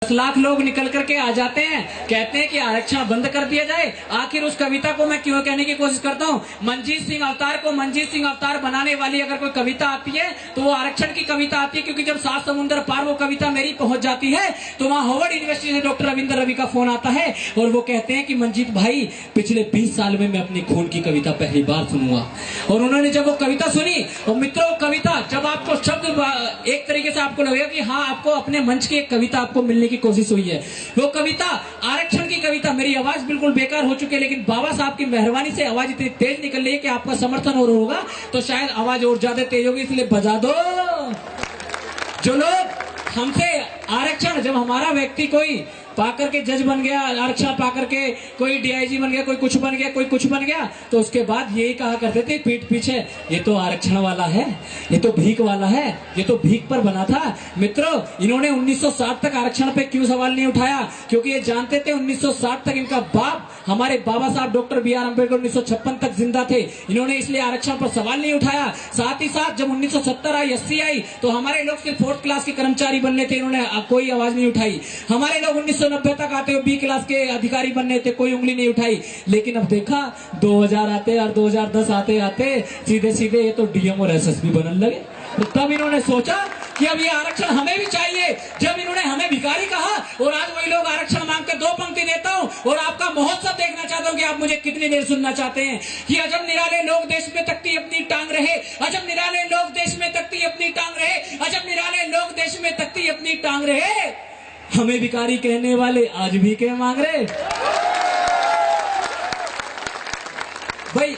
10 लाख लोग निकल करके आ जाते हैं, कहते हैं कि आरक्षण बंद कर दिया जाए। आखिर उस कविता को मैं क्यों कहने की कोशिश करता हूँ, मनजीत सिंह अवतार को मनजीत सिंह अवतार बनाने वाली अगर कोई कविता आती है तो वो आरक्षण की कविता आती है, क्योंकि जब 7 समुद्र पार वो कविता मेरी पहुंच जाती है तो वहां हार्वर्ड यूनिवर्सिटी से डॉक्टर रविंद्र रवि का फोन आता है और वो कहते हैं कि मंजीत भाई पिछले 20 साल में मैं अपनी खून की कविता पहली बार सुनूंगा। और उन्होंने जब वो कविता सुनी, और मित्रों कविता जब आपको शब्द एक तरीके से आपको लगेगा कि हाँ आपको अपने मंच की एक कविता आपको मिलने की कोशिश हुई है, वो कविता आरक्षण की कविता। मेरी आवाज बिल्कुल बेकार हो चुकी है, लेकिन बाबा साहब की मेहरबानी से आवाज इतनी तेज निकल रही है कि आपका समर्थन और होगा तो शायद आवाज और ज्यादा तेज होगी, इसलिए बजा दो। जो लोग हमसे आरक्षण, जब हमारा व्यक्ति कोई पाकर के जज बन गया, आरक्षण पाकर के कोई डीआईजी बन गया, कोई कुछ बन गया, कोई कुछ बन गया, तो उसके बाद यही कहा करते थे पीठ पीछे, ये तो आरक्षण वाला है, ये तो भीख वाला है, ये तो भीख पर बना था। मित्रों इन्होंने 1960 तक आरक्षण पे क्यों सवाल नहीं उठाया, क्योंकि ये जानते थे 1960 तक इनका बाप हमारे बाबा साहब डॉक्टर बी आर अम्बेडकर 1956 तक जिंदा थे, इन्होंने इसलिए आरक्षण पर सवाल नहीं उठाया। साथ ही साथ जब 1970 आई 80 आई तो हमारे लोग सिर्फ 4th क्लास के कर्मचारी बनने थे, इन्होंने कोई आवाज नहीं उठाई। हमारे लोग 1990 तक आते हुए B क्लास के अधिकारी बनने थे, कोई उंगली नहीं उठाई। लेकिन अब देखा 2000 आते और 2010 आते आते सीधे सीधे ये तो डीएम और एसएसपी बनने लगे। तो तब इन्होंने सोचा कि अब ये आरक्षण हमें भी चाहिए। जब इन्होंने हमें भिखारी कहा और आज वही लोग आरक्षण मांग के 2 पंक्ति देता हूँ और आपका महोत्सव देखना चाहता हूँ कि आप मुझे कितनी देर सुनना चाहते हैं कि अजब निराले लोग देश में तकती अपनी टांग रहे, अजब निराले लोग देश में तकती अपनी टांग रहे, अजब निराले लोग देश में तकती अपनी टांग रहे, हमें भिखारी कहने वाले आज भी क्या मांग रहे। भाई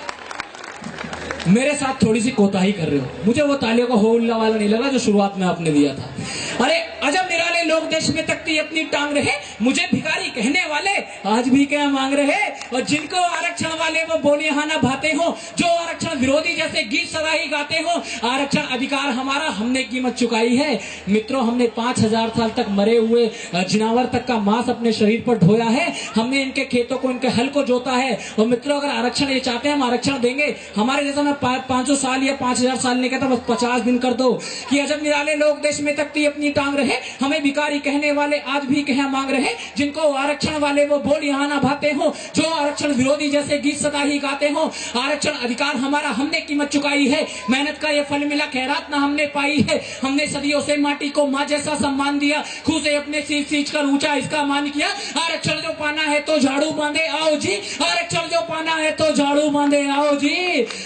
मेरे साथ थोड़ी सी कोताही कर रहे हो, मुझे वो तालियों का हो उल्ला वाला नहीं लगा जो शुरुआत में आपने दिया था। अरे अजब निराले लोग देश में तकती अपनी टांग रहे, मुझे भिखारी कहने वाले आज भी क्या मांग रहे। और जिनको आरक्षण वाले वो बोलियाना भाते हो, जो आरक्षण विरोधी जैसे गीत सदा ही गाते हो, आरक्षण अधिकार हमारा हमने कीमत चुकाई है। मित्रों हमने 5000 साल तक मरे हुए जिनावर तक का मांस अपने शरीर पर ढोया है, हमने इनके खेतों को इनके हल को जोता है। और मित्रों अगर आरक्षण ये चाहते हैं हम आरक्षण देंगे। हमारे जैसा मैं 500 साल या 5000 साल नहीं कहता, बस 50 दिन कर दो कि अजब निराले लोग देश में तकती अपनी टांग रहे, हमें भिखारी कहने वाले आज भी कह मांग रहे। जिनको आरक्षण वाले वो बोलियाना भाते हो, जो आरक्षण विरोधी जैसे गीत सदा ही गाते हो, आरक्षण अधिकार हमारा हमने कीमत चुकाई है, मेहनत का ये फल मिला खैरात ना हमने पाई है। हमने सदियों से माटी को माँ जैसा सम्मान दिया, खूह से अपने सींच कर ऊंचा इसका मान किया। आरक्षण जो पाना है तो झाड़ू बांधे आओ जी, आरक्षण जो पाना है तो झाड़ू बांधे आओ जी।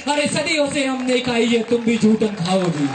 अरे सदियों से हमने खाई है, तुम भी झूठन खाओ जी।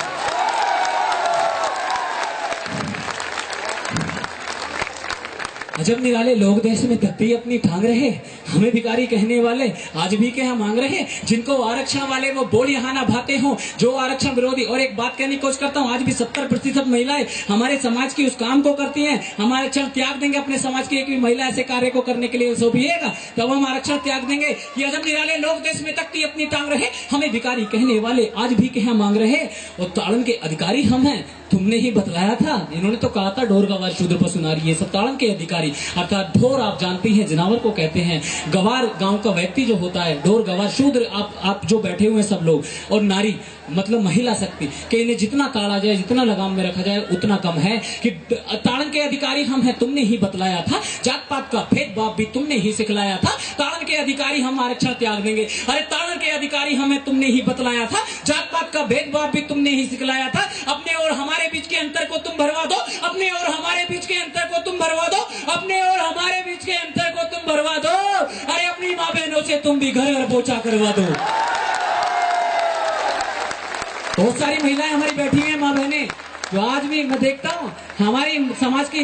अजब निराले लोग देश में तकती अपनी टांग रहे, हमें भिखारी कहने वाले आज भी क्या मांग रहे। जिनको आरक्षण वाले वो बोलियाना भाते हो, जो आरक्षण विरोधी। और एक बात कहने की कोशिश करता हूँ, आज भी 70% महिलाएं हमारे समाज की उस काम को करती हैं। हम आरक्षण त्याग देंगे अपने समाज की एक भी महिला ऐसे कार्य को करने के लिए सोचिएगा, तब हम आरक्षण त्याग देंगे कि अजब निराले लोग देश में तकती अपनी टांग रहे, हमें भिखारी कहने वाले आज भी क्या मांग रहे। और ताड़न के अधिकारी हम हैं, तुमने ही बतलाया था। इन्होंने तो कहा था ढोर गवार शूद्र पशु नारी, ये सब ताड़न के अधिकारी। अर्थात ढोर आप जानते हैं जिनावर को कहते हैं, गवार गांव का व्यक्ति जो होता है, ढोर गवार शूद्र आप जो बैठे हुए हैं सब लोग, और नारी मतलब महिला शक्ति कि इन्हें जितना ताड़ा जाए जितना लगाम में रखा जाए उतना कम है। कि ताड़न के अधिकारी हम हैं, तुमने ही बतलाया था। जात पात का भेदभाव भी तुमने ही सिखलाया था। ताड़न के अधिकारी हम आरक्षण त्याग देंगे। अरे ताड़न के अधिकारी हमें तुमने ही बतलाया था। जात पात का भेदभाव भी तुमने ही सिखलाया था। अपने और हमारे बीच के अंतर को तुम भरवा दो, अपने और हमारे बीच के अंतर को तुम भरवा दो, अपने और हमारे बीच के अंतर को तुम भरवा दो। अरे अपनी माँ बहनों से तुम भी घर घर पोछा करवा दो। बहुत सारी महिलाएं हमारी बैठी हैं, माँ बहनें, जो आज भी मैं देखता हूँ हमारी समाज की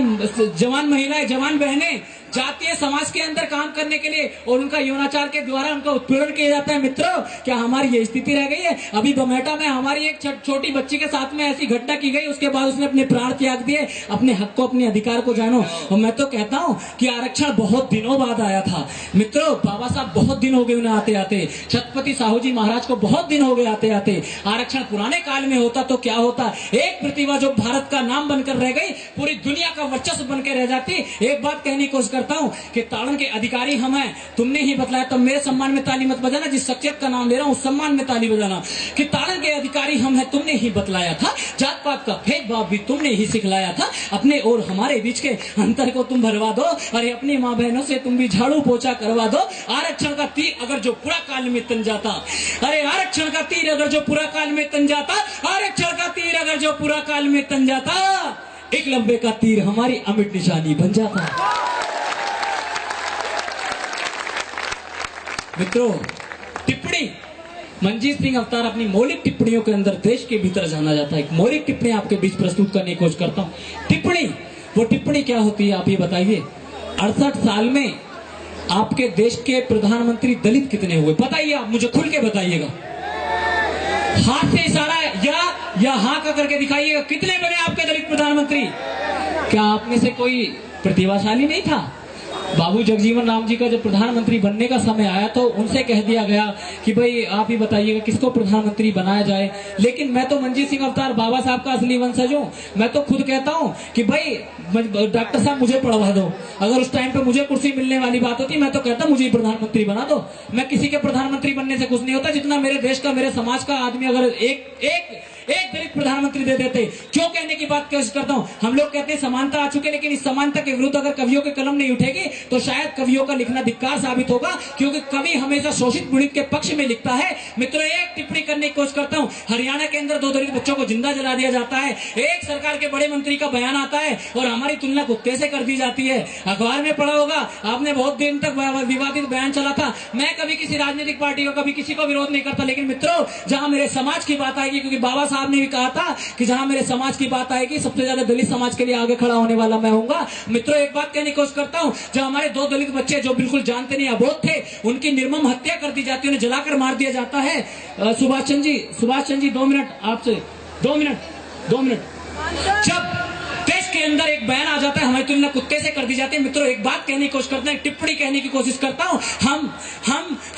जवान महिलाएं, जवान बहनें जाती है समाज के अंदर काम करने के लिए और उनका यौनाचार के द्वारा उनका उत्पीड़न किया जाता है। मित्रों क्या हमारी ये स्थिति रह गई है। अभी बमेटा में हमारी एक छोटी बच्ची के साथ में ऐसी घटना की गई, उसके बाद उसने अपने प्राण त्याग दिए। अपने हक को अपने अधिकार को जानो। और मैं तो कहता हूँ कि आरक्षण बहुत दिनों बाद आया था। मित्रों बाबा साहब बहुत दिन हो गए उन्हें आते आते, छत्रपति साहू जी महाराज को बहुत दिन हो गए आते आते। आरक्षण पुराने काल में होता तो क्या होता, एक प्रतिभा जो भारत का नाम बनकर रह गई पूरी दुनिया का वर्चस्व बनकर रह जाती। एक बात कहने की कोशिश करता हूं कि ताड़न के अधिकारी हम हैं, तुमने ही बतलाया। तो मेरे सम्मान में ताली मत बजाना, जिस शख्सियत का नाम ले रहा हूं उस सम्मान में ताली बजाना कि ताड़न के अधिकारी हम हैं, तुमने ही बतलाया था। जात पात का भेदभाव भी तुमने ही सिखलाया था। अपने और हमारे बीच के अंतर को तुम भरवा दो, अरे अपनी माँ बहनों से तुम भी झाड़ू पोछा करवा दो। आरक्षण का तीर अगर जो पूरा काल में तन जाता, अरे आरक्षण का तीर अगर जो पूरा काल में तन जाता, आरक्षण का तीर अगर जो पूरा काल में तन जाता, एकलव्य का तीर हमारी अमिट निशानी बन जाता। मित्रों, टिप्पणी मंजीत सिंह अवतार अपनी मौलिक टिप्पणियों के अंदर देश के भीतर जाना जाता है। एक मौलिक टिप्पणी आपके बीच प्रस्तुत करने की कोशिश करता हूं। टिप्पणी, वो टिप्पणी क्या होती है आप ये बताइए। 68 साल में आपके देश के प्रधानमंत्री दलित कितने हुए बताइए, आप मुझे खुल के बताइएगा। हाथ से इशारा या हाँ का करके दिखाइएगा, कितने बने आपके दलित प्रधानमंत्री। क्या आप में से कोई प्रतिभाशाली नहीं था? बाबू जगजीवन राम जी का जब प्रधानमंत्री बनने का समय आया तो उनसे कह दिया गया कि भाई आप ही बताइएगा किसको प्रधानमंत्री बनाया जाए। लेकिन मैं तो मंजीत सिंह अवतार बाबा साहब का असली वंशज हूँ। मैं तो खुद कहता हूँ कि भाई डॉक्टर साहब मुझे पढ़वा दो। अगर उस टाइम पे मुझे कुर्सी मिलने वाली बात होती मैं तो कहता मुझे प्रधानमंत्री बना दो। मैं किसी के प्रधानमंत्री बनने से कुछ नहीं होता, जितना मेरे देश का मेरे समाज का आदमी अगर एक दलित प्रधानमंत्री दे देते। क्यों कहने की बात कोशिश करता हूँ, हम लोग कहते हैं समानता आ चुके, लेकिन इस समानता के विरुद्ध अगर कवियों की कलम नहीं उठेगी तो शायद कवियों का लिखना धिक्कार साबित होगा, क्योंकि कवि हमेशा शोषित पीड़ित के पक्ष में लिखता है। मित्रों, एक टिप्पणी करने की कोशिश करता हूँ। हरियाणा के अंदर 2 दलित बच्चों को जिंदा जला दिया जाता है। एक सरकार के बड़े मंत्री का बयान आता है और हमारी तुलना कुत्ते से कर दी जाती है। अखबार में पढ़ा होगा आपने, बहुत दिन तक विवादित बयान चला था। मैं कभी किसी राजनीतिक पार्टी को कभी किसी को विरोध नहीं करता, लेकिन मित्रों जहां मेरे समाज की बात आएगी, क्योंकि बाबा साहब ने भी कहा था कि जहां मेरे समाज की बात आएगी सबसे ज्यादा दलित समाज के लिए आगे खड़ा होने वाला मैं होऊंगा। मित्रों, एक बात कहने की कोशिश करता हूं, जब हमारे 2 दलित बच्चे जो बिल्कुल जानते नहीं अबोध थे, उनकी निर्मम हत्या कर दी जाती है, उन्हें जलाकर मार दिया जाता है। सुभाष चंद्र जी 2 मिनट आपसे 2 मिनट। जब देश के अंदर एक बयान आ जाता है हमारी तुलना कुत्ते से कर दी जाती है। मित्रों, एक बात कहने की कोशिश करता है, टिप्पणी कहने की कोशिश करता हूं।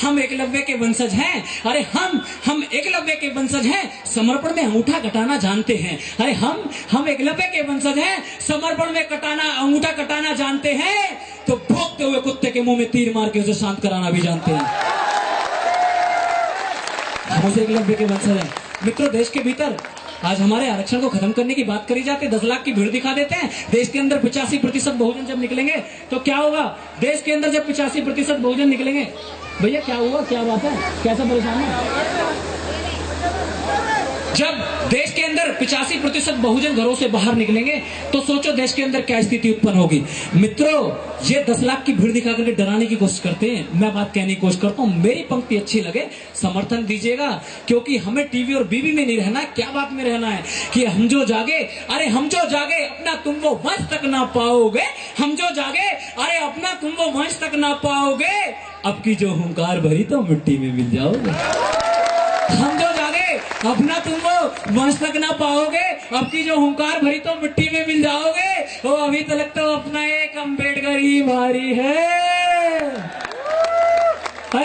हम एकलव्य के वंशज हैं। अरे हम एकलव्य के वंशज हैं, समर्पण में अंगूठा कटाना जानते हैं। अरे हम एकलव्य के वंशज हैं, समर्पण में अंगूठा कटाना जानते हैं, तो भोंकते हुए कुत्ते के मुंह में तीर मार के उसे शांत कराना भी जानते हैं। हम उसे एकलव्य के वंशज हैं। मित्रों, देश के भीतर आज हमारे आरक्षण को खत्म करने की बात करी जाती है। 10 लाख की भीड़ दिखा देते हैं। देश के अंदर 85% बहुजन जब निकलेंगे तो क्या होगा? देश के अंदर जब 85% बहुजन निकलेंगे, भैया क्या हुआ, क्या बात है, कैसा परेशान है? जब देश के अंदर 85% बहुजन घरों से बाहर निकलेंगे तो सोचो देश के अंदर क्या स्थिति उत्पन्न होगी। मित्रों, ये 10 लाख की भीड़ दिखा करके डराने की कोशिश करते हैं। मैं बात कहने की कोशिश करता हूँ, मेरी पंक्ति अच्छी लगे समर्थन दीजिएगा, क्योंकि हमें टीवी और बीबी में नहीं रहना है। क्या बात में रहना है कि हम जो जागे, अरे हम जो जागे अपना तुम वो वंश तक ना पाओगे। हम जो जागे, अरे अपना तुम वो वंश तक ना पाओगे। अब की जो हुंकार भरी तो मिट्टी में मिल जाओगे। हम जो जागे अपना तुम वो वंश तक ना पाओगे, अब की जो हुंकार भरी तो मिट्टी में मिल जाओगे। वो अभी तक तो अपना एक अम्बेडकर ही भारी है।